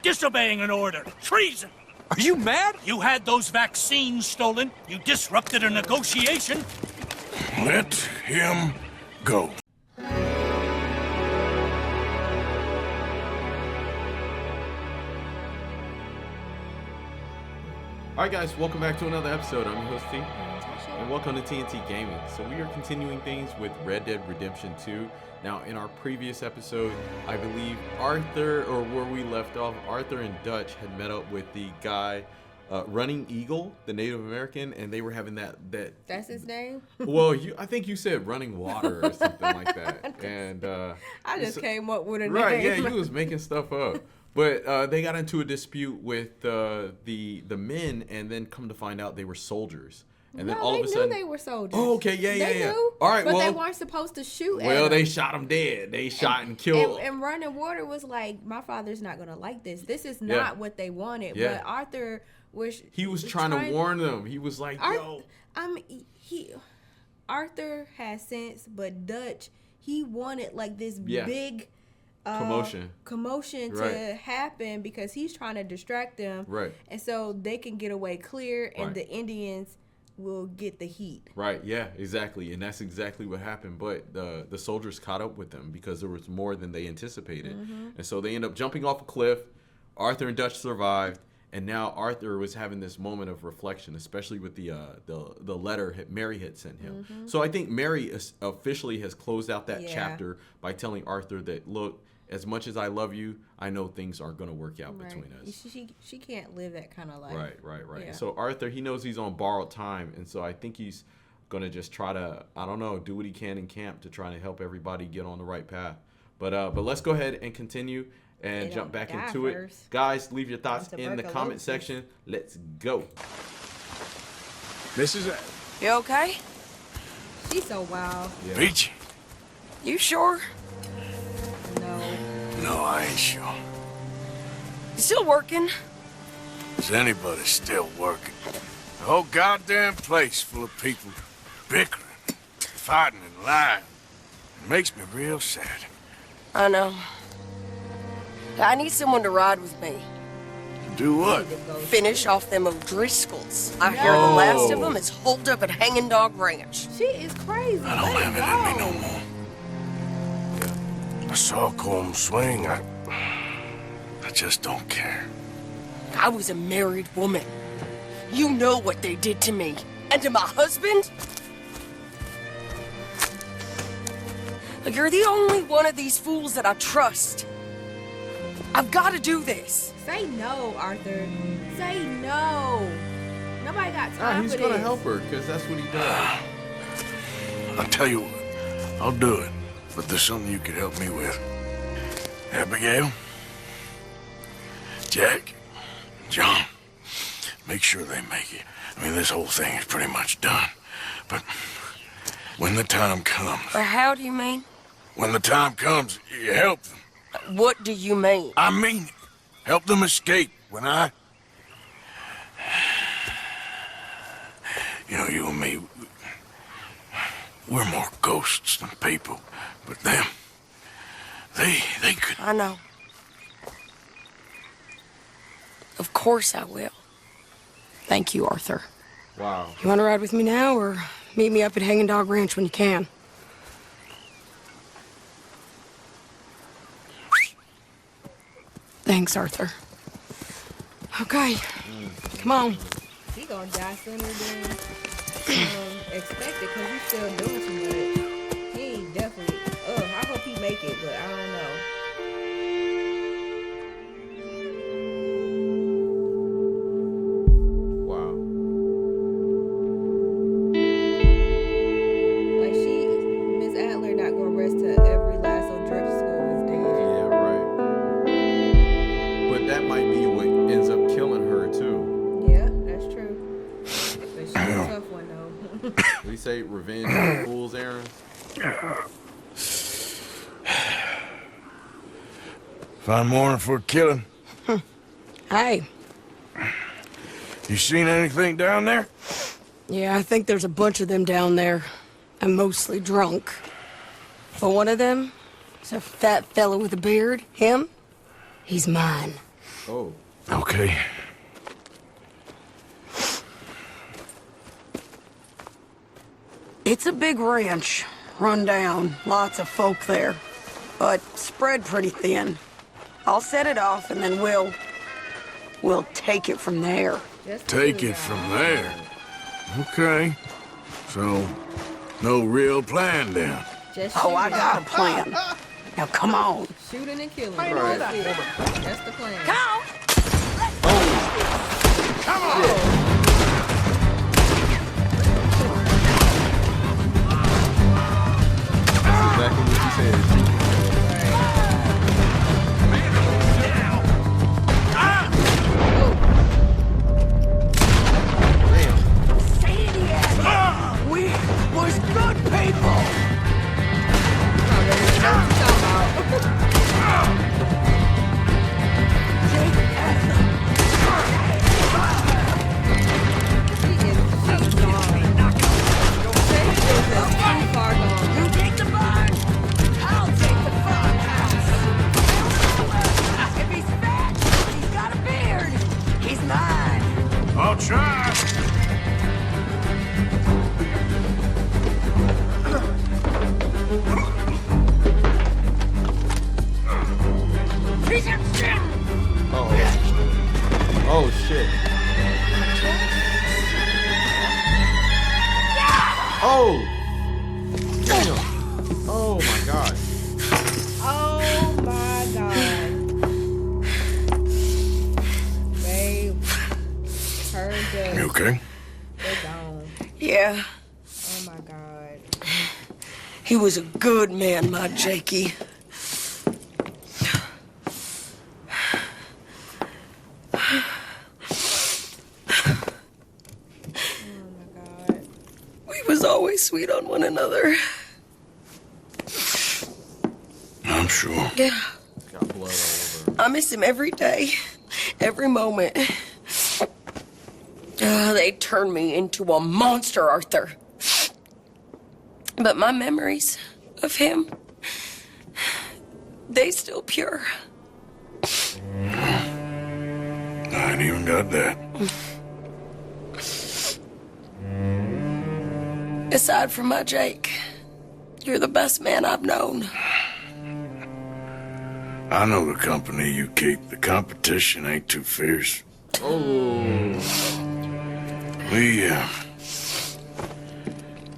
disobeying an order. Treason. Are you mad? You had those vaccines stolen. You disrupted a negotiation. Let him go. Alright guys, welcome back to another episode. I'm your host T, and welcome to TNT Gaming. So we are continuing things with Red Dead Redemption 2. Now in our previous episode, I believe Arthur, or where we left off, Arthur and Dutch had met up with the guy, Running Eagle, the Native American, and they were having that That's his name? Well, I think you said Running Water or something like that. And I just came up with a name. Right, yeah, you was making stuff up. But they got into a dispute with the men, and then come to find out they were soldiers. And then all of a sudden, they were soldiers. Oh, okay, yeah. Knew, all right, but well, they weren't supposed to shoot. Well, at they them. shot him dead. They shot and killed. And Running Water was like, my father's not gonna like this. This is not what they wanted. Yeah. But Arthur was. He was trying to warn them. He was like, yo. Arthur has sense, but Dutch, he wanted like this big. Commotion to happen because he's trying to distract them, right? And so they can get away clear, and the Indians will get the heat. Right? Yeah, exactly, and that's exactly what happened. But the soldiers caught up with them because there was more than they anticipated, and so they end up jumping off a cliff. Arthur and Dutch survived, and now Arthur was having this moment of reflection, especially with the letter Mary had sent him. So I think Mary officially has closed out that chapter by telling Arthur that, look, as much as I love you, I know things aren't going to work out between us. She can't live that kind of life. Right. Yeah. So Arthur, he knows he's on borrowed time, and so I think he's going to just try to, I don't know, do what he can in camp to try to help everybody get on the right path. But let's go ahead and continue and jump back into it. Guys, leave your thoughts in the comment section. Let's go. This is it. You okay? She's so wild. Yeah. Peachy. You sure? No, I ain't sure. You still working? Is anybody still working? The whole goddamn place full of people bickering, fighting and lying. It makes me real sad. I know. I need someone to ride with me. Do what? Finish off them O'Driscolls. I hear the last of them is holed up at Hanging Dog Ranch. She is crazy. I don't have it in me no more. I saw Colm swing. I just don't care. I was a married woman. You know what they did to me. And to my husband? You're the only one of these fools that I trust. I've got to do this. Say no, Arthur. Say no. Nobody got time He's for going to this. help her because that's what he does. I'll tell you what. I'll do it. But there's something you could help me with. Abigail, Jack, John, make sure they make it. I mean, this whole thing is pretty much done. But when the time comes... Or how do you mean? When the time comes, you help them. What do you mean? I mean it. Help them escape. When I... You know, you and me, we're more ghosts than people. But them, they could... I know. Of course I will. Thank you, Arthur. Wow. You want to ride with me now, or meet me up at Hanging Dog Ranch when you can? Thanks, Arthur. Okay, come on. He gonna die sooner than expected because he's still doing too much. He ain't definitely. I hope he make it, but I don't know. Wow. Like Miss Adler, not gonna rest till every last O'Driscoll is dead. Yeah, right. But that might be what ends up killing her too. Yeah, that's true. But she's a tough one though. What do you say? Revenge on fools errands? Fine morning for a killing. Hey. You seen anything down there? Yeah, I think there's a bunch of them down there. I'm mostly drunk. But one of them is a fat fella with a beard. Him? He's mine. Oh. Okay. It's a big ranch, run down, lots of folk there, but spread pretty thin. I'll set it off and then we'll take it from there. Take it from there. Okay. So, no real plan then. Just Oh, I shooting. got a plan. Now come on. Shooting and killing. Right. That's it. That's the plan. Come! Come on! That's exactly what you said. Sadie Adler! We was good people! Jake Adler! You take the barn, I'll take the farmhouse. If he's fat, he's got a beard. He's mine. I'll try. Piece of shit! Oh shit. Oh! Damn! Oh my god. Oh my god. Babe. Her and You Dutch, okay? they're gone. Yeah, Oh my god. he was a good man, my Jakey. Oh my god. We was always sweet on one another. I'm sure. Yeah, Got blood all over. I miss him every day, every moment. They turned me into a monster, Arthur. But my memories of him, they still pure. I ain't even got that. Aside from my Jake, you're the best man I've known. I know the company you keep. The competition ain't too fierce. Oh.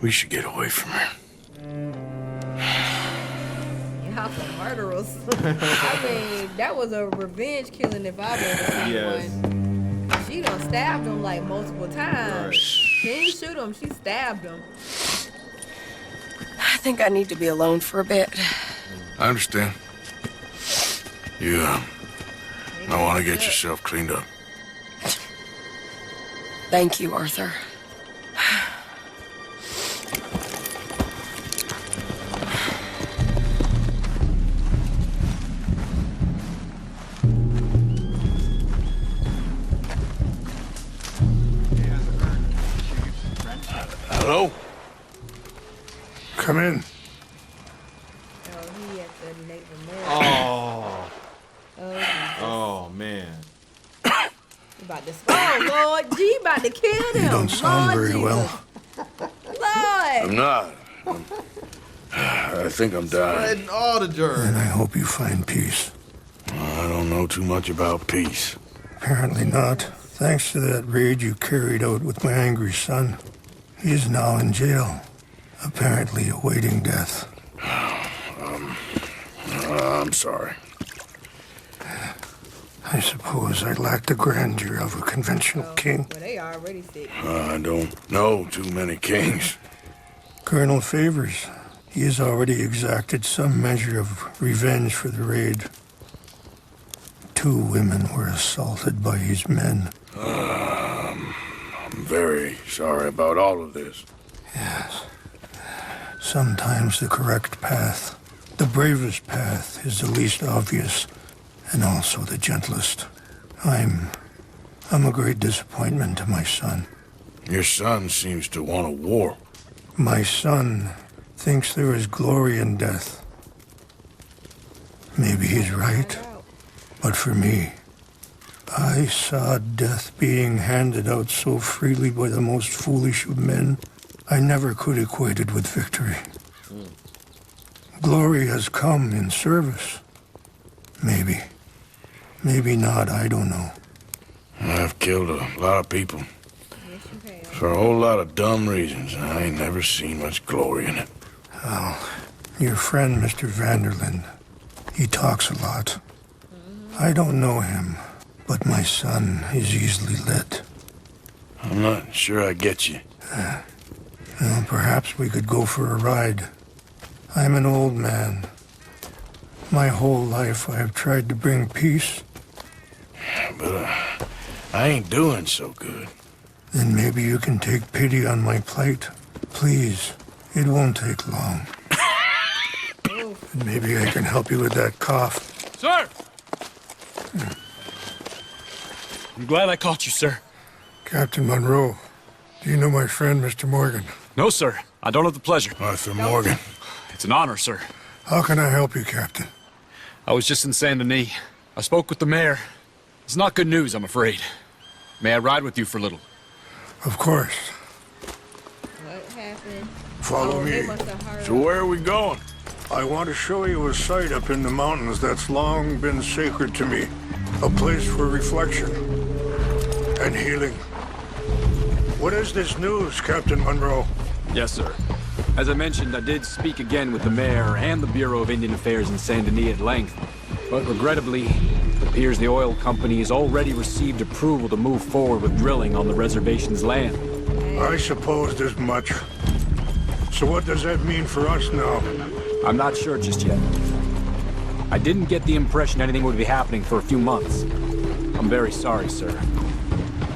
We should get away from her. Y'all some murderers. I mean, that was a revenge killing if I've ever seen Yes. one. She done stabbed him like multiple times. Right. She didn't shoot him, she stabbed him. I think I need to be alone for a bit. I understand. You, I want to get yourself cleaned up. Thank you, Arthur. Hello? Come in. Oh, he at the Native American. Oh. Oh, Jesus. Oh man. He about to, oh, Lord, G about to kill them. You don't sound Lord very well. Lord. I'm not. I think I'm dying. Spreading all the germs. And I hope you find peace. I don't know too much about peace. Apparently not. Thanks to that raid you carried out with my angry son. He is now in jail, apparently awaiting death. I'm sorry. I suppose I lack the grandeur of a conventional king. Well, they already sick. I don't know too many kings. Colonel Favors, he has already exacted some measure of revenge for the raid. 2 women were assaulted by his men. I'm very sorry about all of this. Yes. Sometimes the correct path, the bravest path, is the least obvious, and also the gentlest. I'm a great disappointment to my son. Your son seems to want a war. My son thinks there is glory in death. Maybe he's right, but for me, I saw death being handed out so freely by the most foolish of men. I never could equate it with victory. Glory has come in service. Maybe. Maybe not, I don't know. I've killed a lot of people. Yes, you have. For a whole lot of dumb reasons. I ain't never seen much glory in it. Well, your friend, Mr. Vanderlyn, he talks a lot. I don't know him, but my son is easily led. I'm not sure I get you. Well, perhaps we could go for a ride. I'm an old man. My whole life I have tried to bring peace. But I ain't doing so good. Then maybe you can take pity on my plight. Please, it won't take long. And maybe I can help you with that cough. Sir! I'm glad I caught you, sir. Captain Monroe, do you know my friend, Mr. Morgan? No, sir. I don't have the pleasure. Arthur Morgan. It's an honor, sir. How can I help you, Captain? I was just in Saint Denis. I spoke with the mayor. It's not good news, I'm afraid. May I ride with you for a little? Of course. What happened? Follow They me. must have heard. So where are we going? I want to show you a site up in the mountains that's long been sacred to me. A place for reflection and healing. What is this news, Captain Monroe? Yes, sir. As I mentioned, I did speak again with the mayor and the Bureau of Indian Affairs in Saint Denis at length. But regrettably, it appears the oil company has already received approval to move forward with drilling on the reservation's land. I supposed as much. So what does that mean for us now? I'm not sure just yet. I didn't get the impression anything would be happening for a few months. I'm very sorry, sir.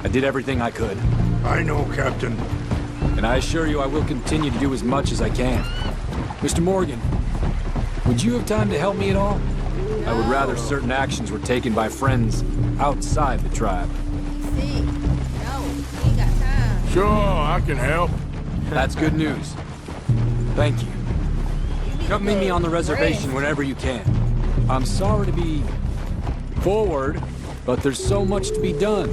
I did everything I could. I know, Captain. And I assure you I will continue to do as much as I can. Mr. Morgan, would you have time to help me at all? I would rather certain actions were taken by friends outside the tribe. See? No, he ain't got time. Sure, I can help. That's good news. Thank you. Come meet me on the reservation whenever you can. I'm sorry to be forward, but there's so much to be done.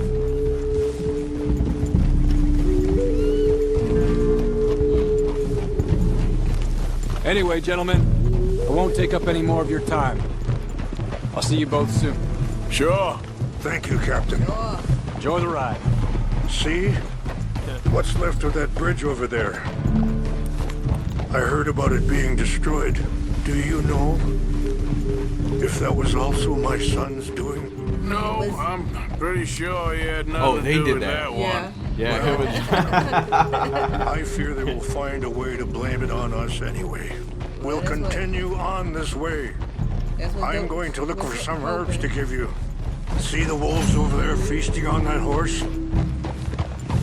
Anyway, gentlemen, I won't take up any more of your time. I'll see you both soon. Sure. Thank you, Captain. Enjoy the ride. See? What's left of that bridge over there? I heard about it being destroyed. Do you know if that was also my son's doing? No, I'm pretty sure he had nothing to do with that Yeah. one. Yeah, it was. I fear they will find a way to blame it on us anyway. We'll That's what- continue on this way. That's what I'm the- going to look for what's some open. herbs to give you. See the wolves over there feasting on that horse?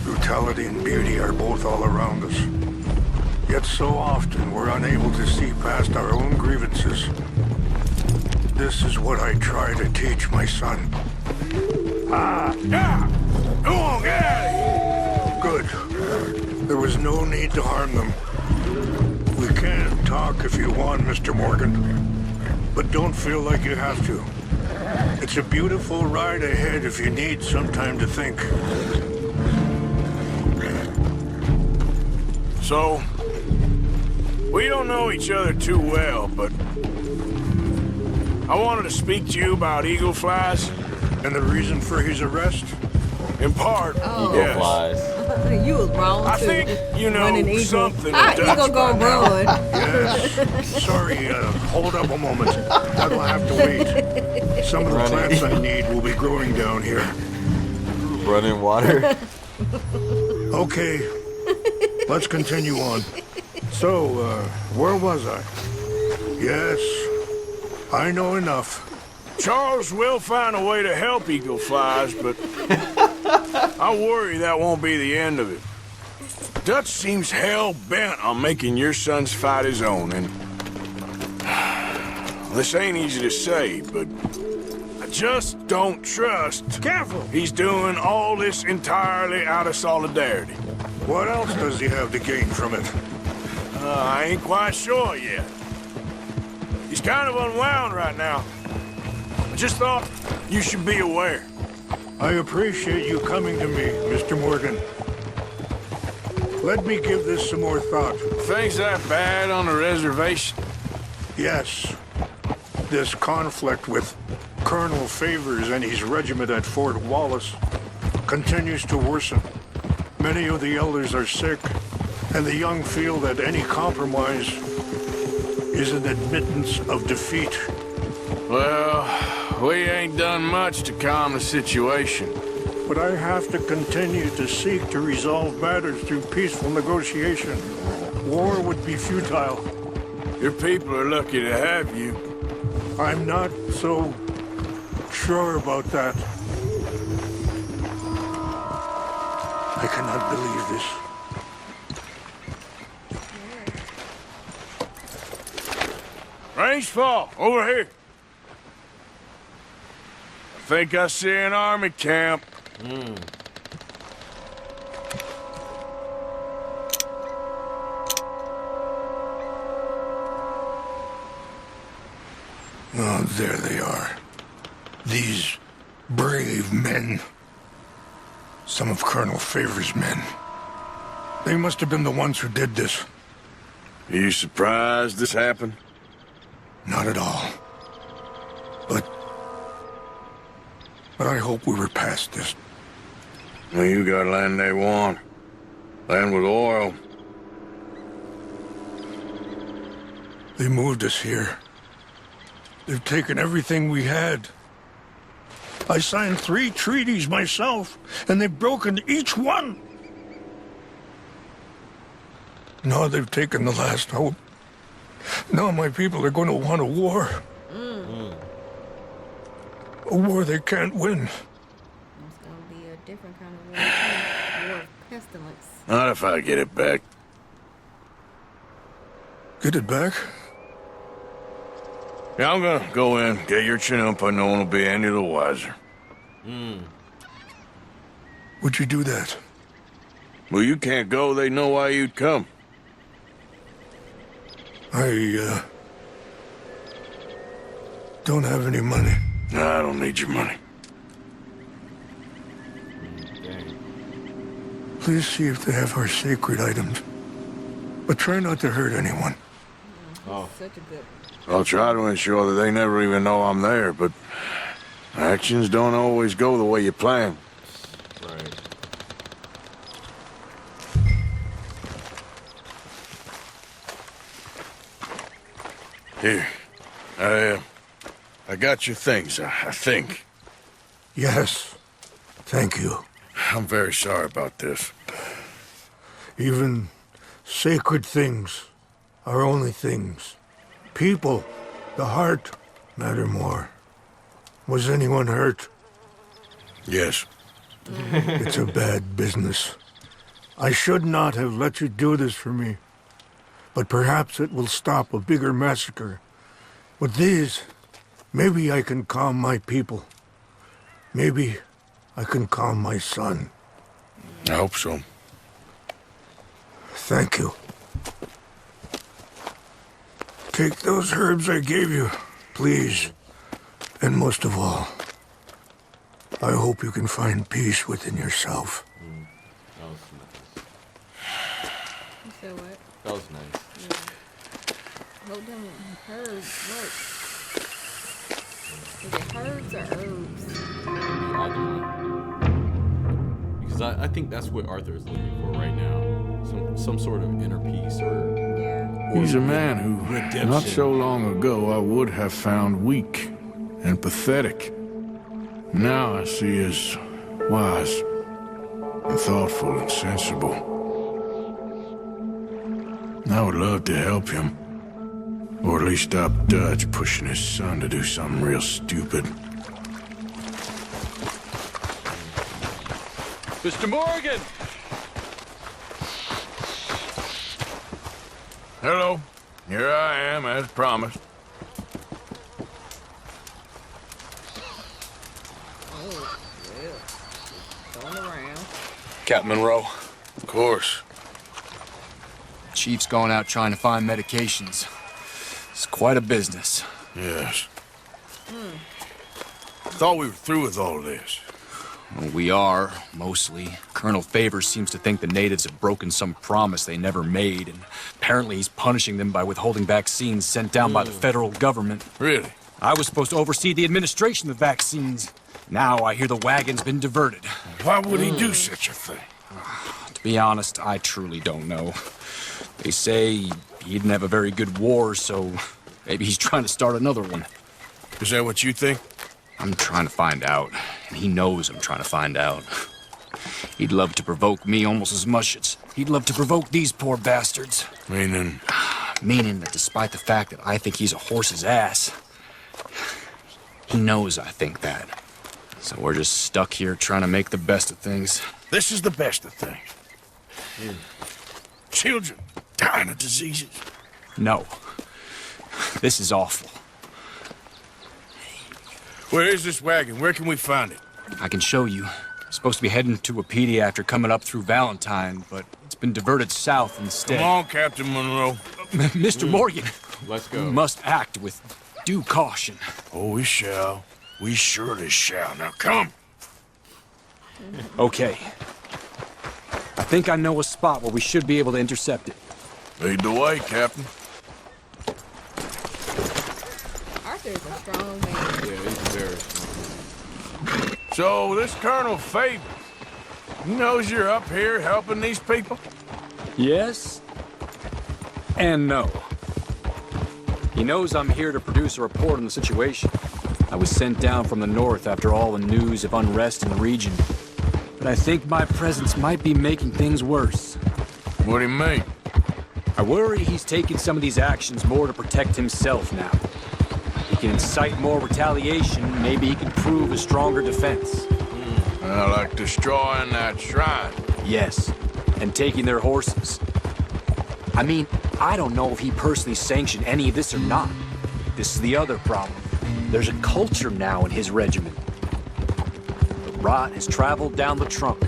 Brutality and beauty are both all around us. Yet so often we're unable to see past our own grievances. This is what I try to teach my son. Yeah! Go on, get out of here! Good. There was no need to harm them. We can talk if you want, Mr. Morgan. But don't feel like you have to. It's a beautiful ride ahead if you need some time to think. So, we don't know each other too well, but I wanted to speak to you about eagle flies. And the reason for his arrest? In part, Oh. yes. Flies. You was wrong I too. think you know Running eagle. something How of Dutch eagle gonna by now. run? Yes. Sorry, hold up a moment. That'll have to wait. Some of the plants I need will be growing down here. Running water. Okay. Let's continue on. So, where was I? Yes. I know enough. Charles will find a way to help eagle flies, but I worry that won't be the end of it. Dutch seems hell-bent on making your sons fight his own, and this ain't easy to say, but I just don't trust. Careful! He's doing all this entirely out of solidarity. What else does he have to gain from it? I ain't quite sure yet. He's kind of unwound right now. I just thought you should be aware. I appreciate you coming to me, Mr. Morgan. Let me give this some more thought. Things that bad on the reservation? Yes. This conflict with Colonel Favors and his regiment at Fort Wallace continues to worsen. Many of the elders are sick, and the young feel that any compromise is an admittance of defeat. Well, we ain't done much to calm the situation. But I have to continue to seek to resolve matters through peaceful negotiation. War would be futile. Your people are lucky to have you. I'm not so sure about that. I cannot believe this. Range fall, over here. I think I see an army camp. Oh, there they are. These brave men. Some of Colonel Favors' men. They must have been the ones who did this. Are you surprised this happened? Not at all. But I hope we were past this. Well, you got land they want. Land with oil. They moved us here. They've taken everything we had. I signed 3 treaties myself, and they've broken each one. Now they've taken the last hope. Now my people are going to want a war. A war they can't win. It's gonna be a different kind of war, too. War of pestilence. Not if I get it back. Get it back? Yeah, I'm gonna go in, get your Chinook, and no one will be any the wiser. Would you do that? Well, you can't go, they know why you'd come. I don't have any money. No, I don't need your money. Please see if they have our sacred items. But try not to hurt anyone. Such a good. I'll try to ensure that they never even know I'm there, but actions don't always go the way you plan. Right. Here, I got your things, I think. Yes. Thank you. I'm very sorry about this. Even sacred things are only things. People, the heart, matter more. Was anyone hurt? Yes. It's a bad business. I should not have let you do this for me. But perhaps it will stop a bigger massacre. With these, maybe I can calm my people. Maybe I can calm my son. I hope so. Thank you. Take those herbs I gave you, please. And most of all, I hope you can find peace within yourself. That was nice. You said what? That was nice. Hold them herbs. Look. Is it herbs or herbs? Either one. Because I think that's what Arthur is looking for right now. Some sort of inner peace or... Yeah. He's a man who, Redemption. not so long ago, I would have found weak and pathetic. Now I see as wise and thoughtful and sensible. I would love to help him. Or at least stop Dutch pushing his son to do something real stupid. Mr. Morgan! Hello. Here I am, as promised. Oh, yeah. Going around. Captain Monroe, Of course. Chief's going out trying to find medications. It's quite a business. Yes. Thought we were through with all this. Well, we are, mostly. Colonel Favors seems to think the natives have broken some promise they never made, and apparently he's punishing them by withholding vaccines sent down by the federal government. Really? I was supposed to oversee the administration of the vaccines. Now I hear the wagon's been diverted. Why would he do such a thing? To be honest, I truly don't know. They say he didn't have a very good war, so maybe he's trying to start another one. Is that what you think? I'm trying to find out, and he knows I'm trying to find out. He'd love to provoke me almost as much as he'd love to provoke these poor bastards. Meaning? Meaning that despite the fact that I think he's a horse's ass, he knows I think that. So we're just stuck here trying to make the best of things. This is the best of things. Children dying of diseases. No. This is awful. Where is this wagon? Where can we find it? I can show you. Supposed to be heading to a PD after coming up through Valentine, but it's been diverted south instead. Come on, Captain Monroe. Mr. Morgan. Let's go. We must act with due caution. Oh, we shall. We surely shall. Now come. Okay. I think I know a spot where we should be able to intercept it. Lead the way, Captain. Arthur's a strong man. Yeah, he's very strong. So, this Colonel Favors, he knows you're up here helping these people? Yes and no. He knows I'm here to produce a report on the situation. I was sent down from the north after all the news of unrest in the region. But I think my presence might be making things worse. What do you mean? I worry he's taking some of these actions more to protect himself now. He can incite more retaliation, maybe he can prove a stronger defense. Like destroying that shrine. Yes, and taking their horses. I mean, I don't know if he personally sanctioned any of this or not. This is the other problem. There's a culture now in his regiment. The rot has traveled down the trunk.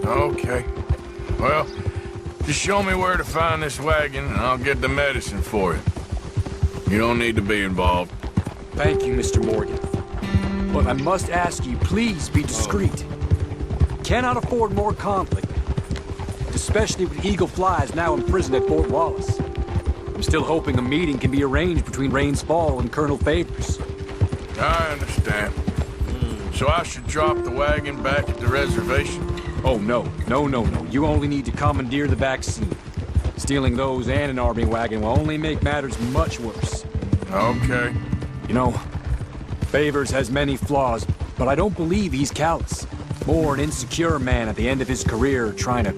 Okay. Well, just show me where to find this wagon and I'll get the medicine for you. You don't need to be involved. Thank you, Mr. Morgan. But I must ask you, please be discreet. Cannot afford more conflict. Especially with Eagle Flies now imprisoned at Fort Wallace. I'm still hoping a meeting can be arranged between Rains Fall and Colonel Favors. I understand. So I should drop the wagon back at the reservation? Oh, no. No. You only need to commandeer the vaccine. Stealing those and an army wagon will only make matters much worse. Okay. You know, Favors has many flaws, but I don't believe he's callous. More an insecure man at the end of his career trying to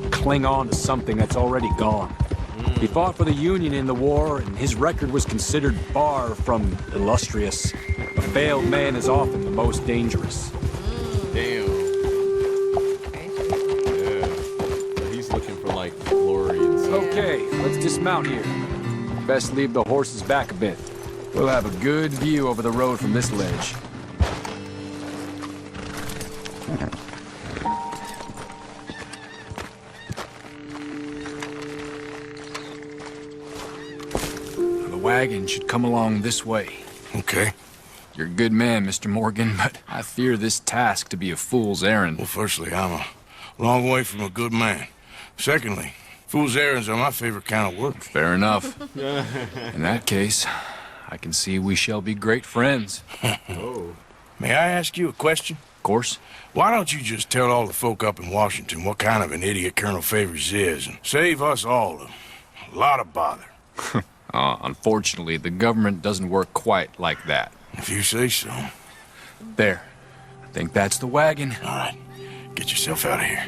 cling on to something that's already gone. He fought for the Union in the war, and his record was considered far from illustrious. A failed man is often the most dangerous. Damn. Yeah. He's looking for, like, glory and stuff. Okay, let's dismount here. Best leave the horses back a bit. We'll have a good view over the road from this ledge. The wagon should come along this way. Okay. You're a good man, Mr. Morgan, but I fear this task to be a fool's errand. Well, firstly, I'm a long way from a good man. Secondly, fool's errands are my favorite kind of work. Fair enough. In that case, I can see we shall be great friends. Oh. May I ask you a question? Of course. Why don't you just tell all the folk up in Washington what kind of an idiot Colonel Favors is and save us all a lot of bother? Unfortunately, the government doesn't work quite like that. If you say so. There. I think that's the wagon. All right. Get yourself out of here.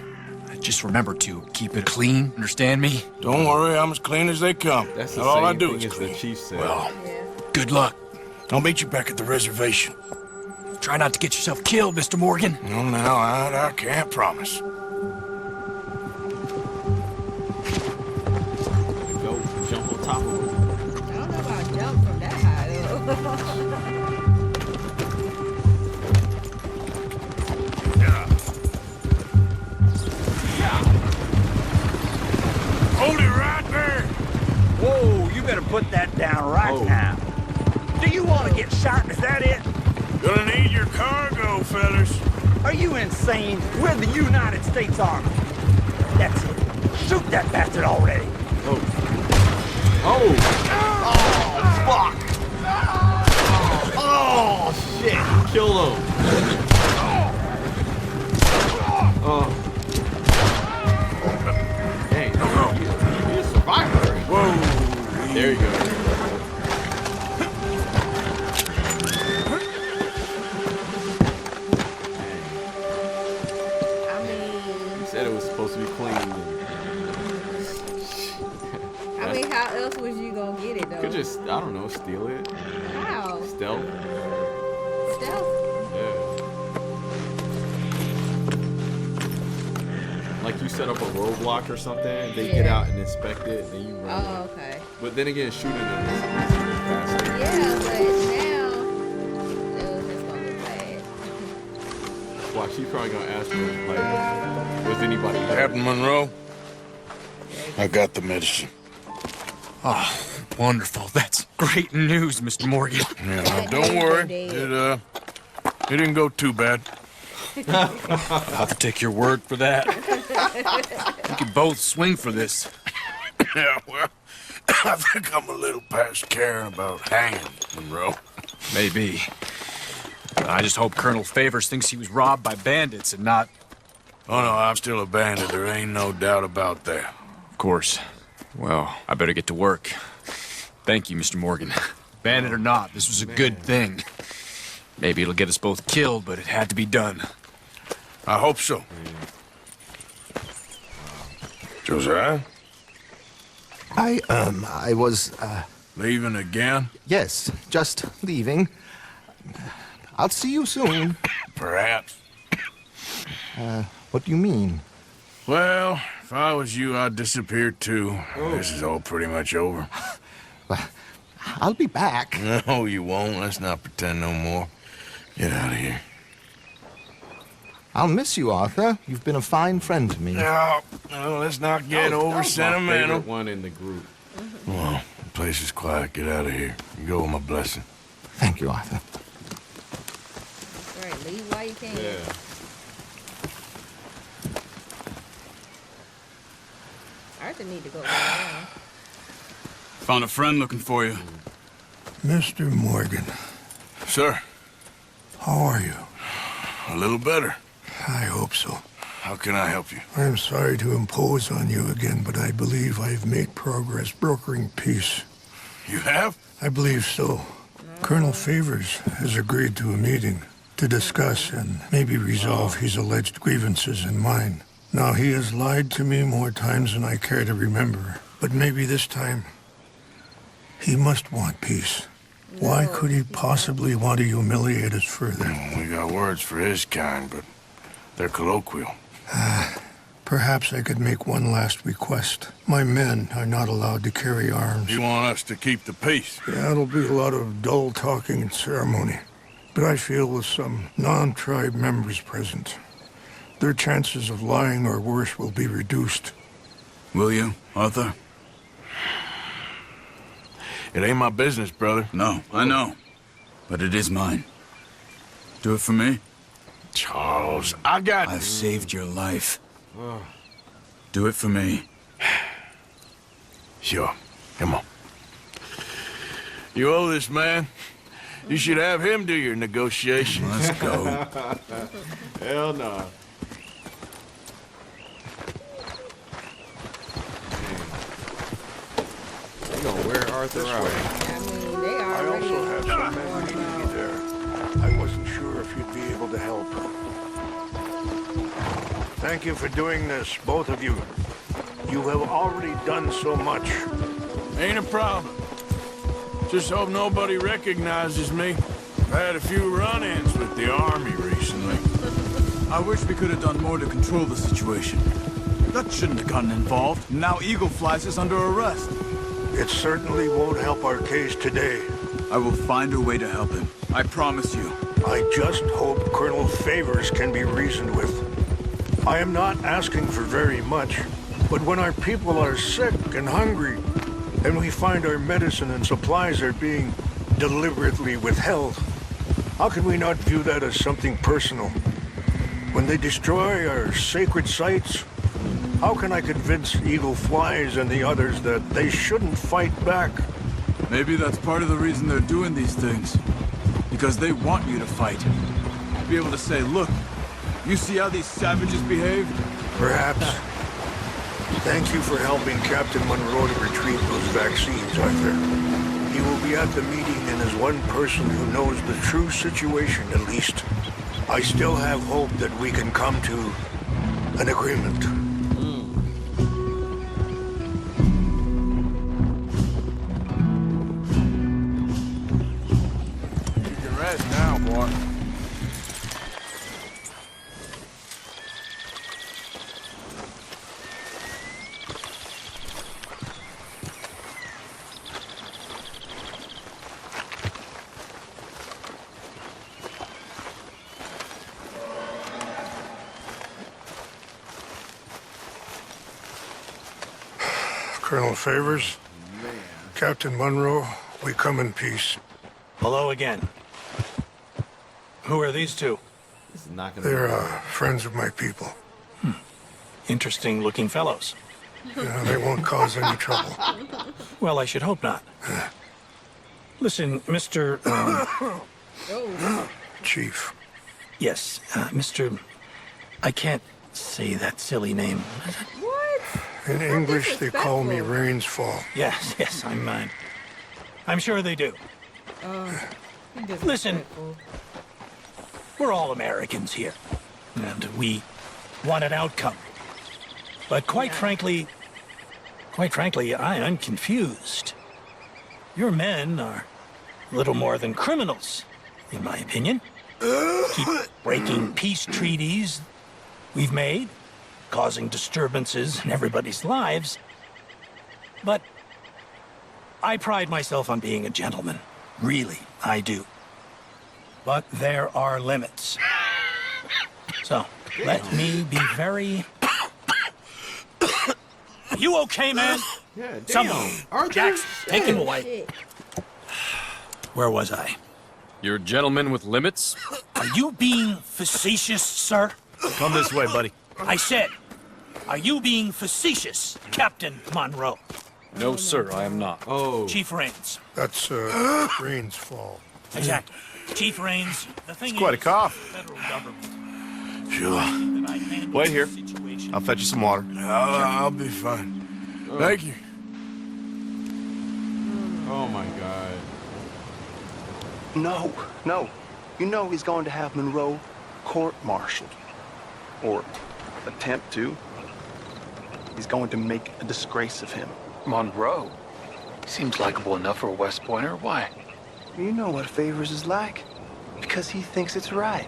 Just remember to keep it clean, understand me? Don't worry, I'm as clean as they come. That's the Not all I same do thing is as clean. the chief said. Well, Good luck. I'll meet you back at the reservation. Try not to get yourself killed, Mr. Morgan. No, now, I can't promise. Go jump on top of him. I don't know about jump from that high though. Hold it right there. Whoa, you better put that down right now. Do you want to get shot? Is that it? Gonna need your cargo, fellas. Are you insane? We're the United States Army. That's it. Shoot that bastard already. Oh. Fuck! Oh, shit. Kill him. Oh. Dang. He's a survivor. Whoa. There you go. Said it was supposed to be clean. I mean, how else was you gonna get it though? Could just, I don't know, steal it. How? Stealth. Stealth? Yeah. Like you set up a roadblock or something, they get out and inspect it, then you run. Oh, okay. But then again, shooting them is faster. Yeah, but now it's just gonna look bad. Watch, she's probably gonna ask him, like, was anybody there? Captain Monroe, I got the medicine. Oh, wonderful. That's great news, Mr. Morgan. Yeah, now, don't worry. It didn't go too bad. I'll have to take your word for that. We could both swing for this. Yeah, well, I think I'm a little past caring about hanging, Monroe. Maybe. I just hope Colonel Favors thinks he was robbed by bandits and not... Oh, no, I'm still a bandit. There ain't no doubt about that. Of course. Well, I better get to work. Thank you, Mr. Morgan. Bandit or not, this was a good thing. Maybe it'll get us both killed, but it had to be done. I hope so. Josiah? I was, Leaving again? yes, just leaving. I'll see you soon. Perhaps. What do you mean? Well, if I was you, I'd disappear too. This is all pretty much over. I'll be back. No, you won't. Let's not pretend no more. Get out of here. I'll miss you, Arthur. You've been a fine friend to me. No, let's not get over My sentimental. favorite one in the group. Well, the place is quiet. Get out of here. You go with my blessing. Thank you, Arthur. Right, leave while you can. Yeah. Arthur need to go down. Found a friend looking for you. Mr. Morgan, Sir, how are you? a little better. I hope so. How can I help you? I'm sorry to impose on you again, but I believe I've made progress brokering peace. You have? I believe so. Colonel Favors has agreed to a meeting to discuss and maybe resolve his alleged grievances and mine. Now, he has lied to me more times than I care to remember, but maybe this time he must want peace. Why could he possibly want to humiliate us further? We got words for his kind, but they're colloquial. Perhaps I could make one last request. My men are not allowed to carry arms. You want us to keep the peace? Yeah, it'll be a lot of dull talking and ceremony. But I feel with some non-tribe members present, their chances of lying or worse will be reduced. Will you, Arthur? It ain't my business, brother. No, I know. But it is mine. Do it for me? Charles, I've saved your life. Do it for me. Sure. Come on. You owe this man. You should have him do your negotiations. Let's go. Hell no. They gonna wear Arthur out. I mean, they I already. also have some men meeting me there. I wasn't sure if you'd be able to help. Thank you for doing this, both of you. You have already done so much. Ain't a problem. Just hope nobody recognizes me. I've had a few run-ins with the army recently. I wish we could have done more to control the situation. Dutch shouldn't have gotten involved. Now Eagle Flies is under arrest. It certainly won't help our case today. I will find a way to help him. I promise you. I just hope Colonel Favors can be reasoned with. I am not asking for very much, but when our people are sick and hungry, and we find our medicine and supplies are being deliberately withheld, how can we not view that as something personal? When they destroy our sacred sites, how can I convince Eagle Flies and the others that they shouldn't fight back? Maybe that's part of the reason they're doing these things. Because they want you to fight. Be able to say, look, you see how these savages behave? Perhaps. Thank you for helping Captain Monroe to retrieve those vaccines, Arthur. He will be at the meeting, and as one person who knows the true situation, at least, I still have hope that we can come to an agreement. You can rest now, boy. Colonel Favors, Captain Monroe, we come in peace. Hello again. Who are these two? This is not gonna They're be friends of my people. Interesting looking fellows. They won't cause any trouble. Well, I should hope not. Listen, Mr. Chief. Yes, Mr. I can't say that silly name. What? In English, they call me Rains Fall. Yes, I'm sure they do. Listen, we're all Americans here, and we want an outcome. But quite frankly, I am confused. Your men are little more than criminals, in my opinion. Keep breaking peace treaties we've made, causing disturbances in everybody's lives. But I pride myself on being a gentleman. Really, I do. But there are limits. So, let me be very... You okay, man? Yeah, damn. Someone, Arthur? Jackson, take him Oh, away. shit. Where was I? You're a gentleman with limits? Are you being facetious, sir? Come this way, buddy. I said, are you being facetious, Captain Monroe? No, sir, I am not. Oh, Chief Rains. That's Rains Fall. Exactly. Chief Rains, the thing quite a is, cough. federal government. Sure. that I handle Wait here. the situation. I'll fetch you some water. I'll be fine. Thank you. oh my God. No. You know he's going to have Monroe court-martialed. Or attempt to. He's going to make a disgrace of him. Monroe? Seems likable enough for a West Pointer. Why? You know what Favors is like. Because he thinks it's right.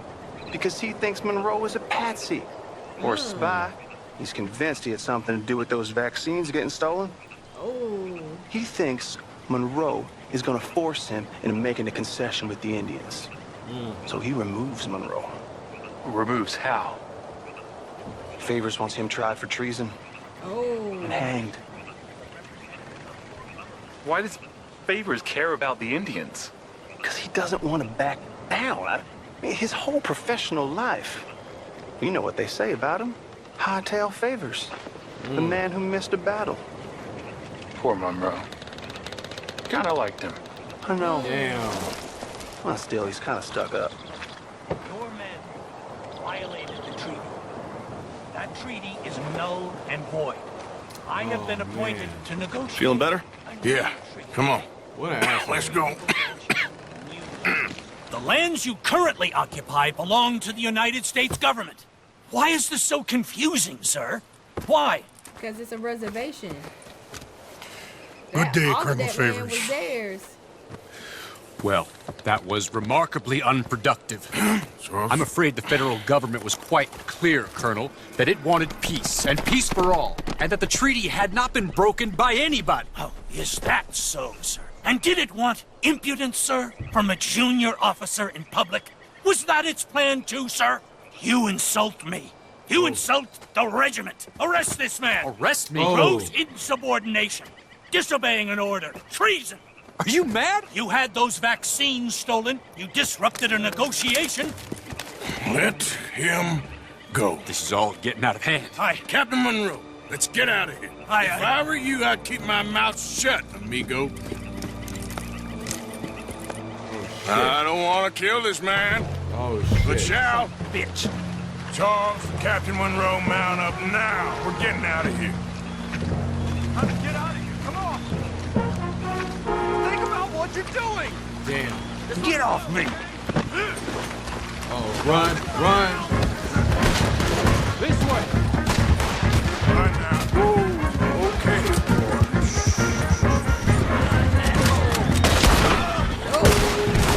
Because he thinks Monroe is a patsy. Or a spy. He's convinced he had something to do with those vaccines getting stolen. Oh. He thinks Monroe is going to force him into making a concession with the Indians. So he removes Monroe. Removes how? Favors wants him tried for treason Oh. and hanged. Why does Favors care about the Indians? Because he doesn't want to back down. I mean, his whole professional life. You know what they say about him. Hightail Favors. The man who missed a battle. Poor Monroe. Kinda liked him. I know. Damn. Well, still, he's kind of stuck up. Your men violated the treaty. That treaty is null and void. I have been appointed to negotiate. Feeling better? Yeah. Come on. What an asshole. Let's go. The lands you currently occupy belong to the United States government. Why is this so confusing, sir? Why? Because it's a reservation. Good day, All of Colonel that land Favors. was theirs. Well, that was remarkably unproductive. So, I'm afraid the federal government was quite clear, Colonel, that it wanted peace, and peace for all, and that the treaty had not been broken by anybody. Oh, is that so, sir? And did it want impudence, sir, from a junior officer in public? Was that its plan too, sir? You insult me. You insult the regiment. Arrest this man. Arrest me? Gross insubordination. Disobeying an order. Treason. Are you mad? You had those vaccines stolen. You disrupted a negotiation. let him go. This is all getting out of hand. Hi, Captain Monroe. Let's get out of here. If I were you, I'd keep my mouth shut, amigo. I don't want to kill this man. Oh, shit. But shall. Bitch. Charles, Captain Monroe, mount up now. We're getting out of here. Get out of here. Come on. Think about what you're doing. Damn. Get off me. Oh, run, run. This way. Run now. Okay.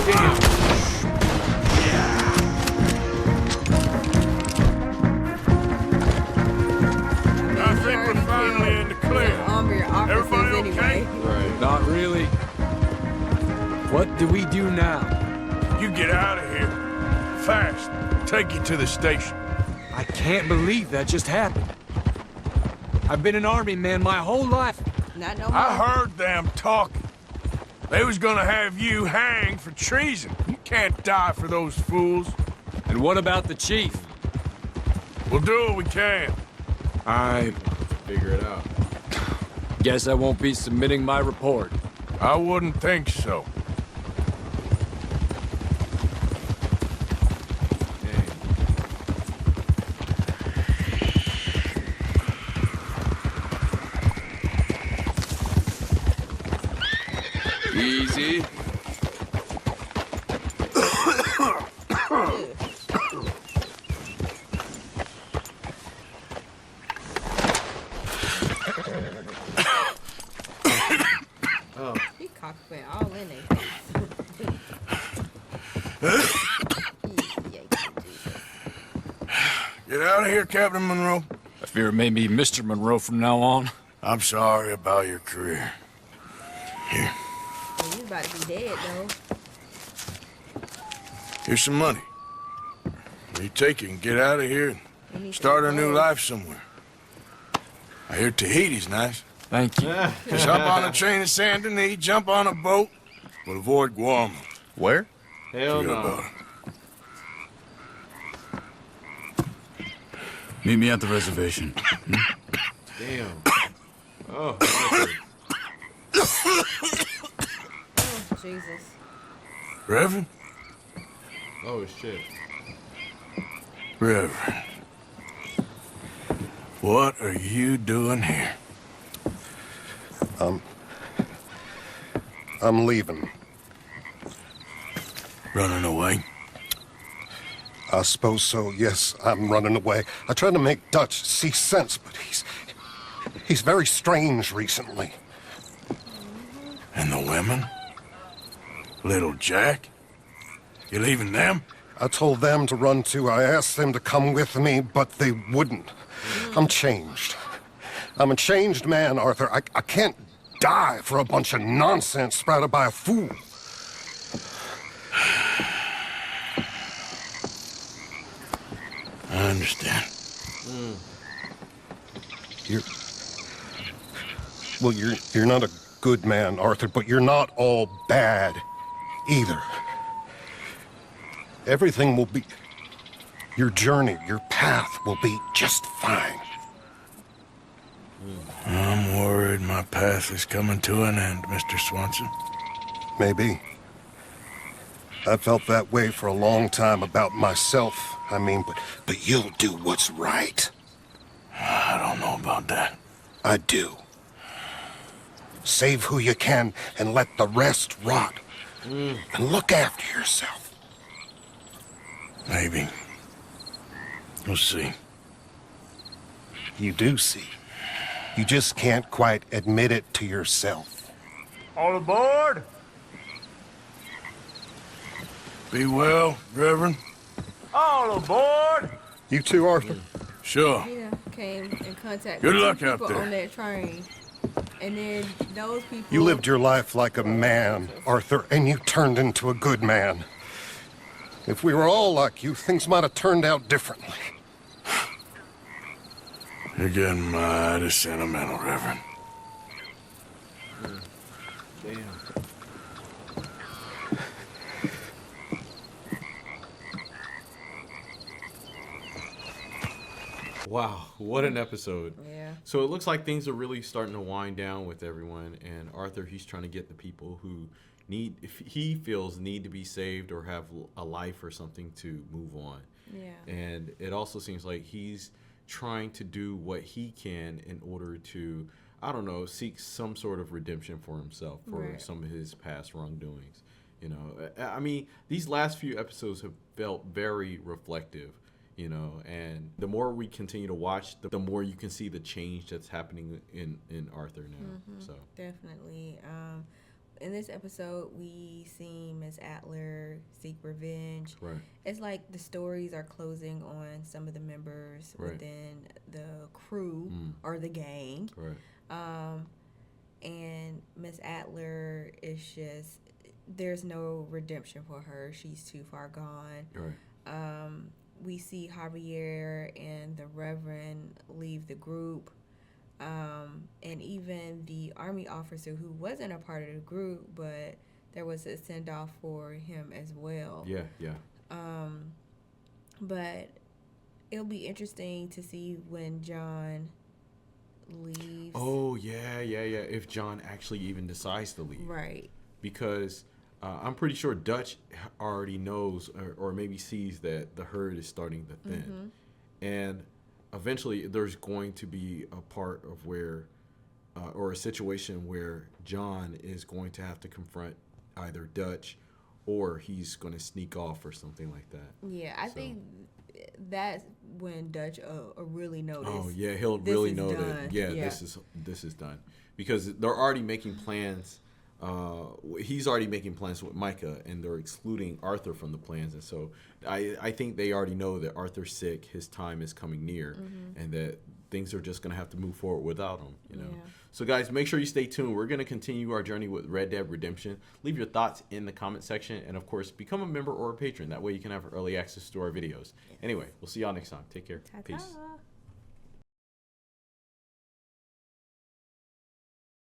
Damn. I think we're finally in the clear. Everybody okay? Right. Not really. What do we do now? You get out of here. Fast. Take you to the station. I can't believe that just happened. I've been an army man my whole life. Not no more. I heard them talking. They was gonna have you hanged for treason. You can't die for those fools. And what about the chief? We'll do what we can. I Figure it out. guess I won't be submitting my report. I wouldn't think so. Easy. He cockpit all in there. Get out of here, Captain Monroe. I fear it may be Mr. Monroe from now on. I'm sorry about your career. Here, Well, you about to be dead, though. here's some money. You take it and get out of here and start a new life somewhere. I hear Tahiti's nice. Thank you. Just hop on a train to Saint Denis, jump on a boat, but avoid Guam. Where? Hell Forget no. about it. Meet me at the reservation. Damn. Oh, Oh, Jesus. Reverend? oh shit. Reverend. What are you doing here? I'm leaving. Running away? I suppose so, yes, I'm running away. I tried to make Dutch see sense, but he's very strange recently. And the women? Little Jack? You leaving them? I told them to run too. I asked them to come with me, but they wouldn't. I'm changed. I'm a changed man, Arthur. I can't die for a bunch of nonsense sprouted by a fool. I understand. You're not a good man, Arthur, but you're not all bad either. Everything will be... Your journey, your path will be just fine. I'm worried my path is coming to an end, Mr. Swanson. Maybe. I felt that way for a long time about myself, I mean, but you'll do what's right. I don't know about that. I do. Save who you can and let the rest rot. And look after yourself. Maybe. We'll see. You do see. You just can't quite admit it to yourself. All aboard? Be well, Reverend. All aboard? You too, Arthur? Sure. He done came in contact Good with luck two out people there. on that train. And then those people... You lived your life like a man, Arthur, and you turned into a good man. If we were all like you, things might have turned out differently. You're getting mighty sentimental, Reverend. Damn. Wow, what an episode. Yeah. So it looks like things are really starting to wind down with everyone, and Arthur, he's trying to get the people who if he feels need to be saved or have a life or something to move on. Yeah. And it also seems like he's trying to do what he can in order to, I don't know, seek some sort of redemption for himself for some of his past wrongdoings. You know, I mean, these last few episodes have felt very reflective, you know, and the more we continue to watch, the more you can see the change that's happening in Arthur now. So definitely. In this episode, we see Miss Adler seek revenge. Right. It's like the stories are closing on some of the members within the crew or the gang. Right. And Miss Adler is just, there's no redemption for her. She's too far gone. Right. We see Javier and the Reverend leave the group. And even the army officer who wasn't a part of the group, but there was a send-off for him as well. Yeah. But it'll be interesting to see when John leaves. Oh, yeah. If John actually even decides to leave. Right. Because I'm pretty sure Dutch already knows or maybe sees that the herd is starting to thin. And eventually there's going to be a part of where, or a situation where John is going to have to confront either Dutch or he's going to sneak off or something like that. Yeah, I think that's when Dutch really notice. Oh yeah, he'll really know that. Yeah, this is done, because they're already making plans. He's already making plans with Micah, and they're excluding Arthur from the plans. And so I think they already know that Arthur's sick, his time is coming near, and that things are just going to have to move forward without him, you know. Yeah. So guys, make sure you stay tuned. We're going to continue our journey with Red Dead Redemption. Leave your thoughts in the comment section, and of course, become a member or a patron. That way you can have early access to our videos. Anyway, we'll see y'all next time. Take care. Ta-ta. Peace.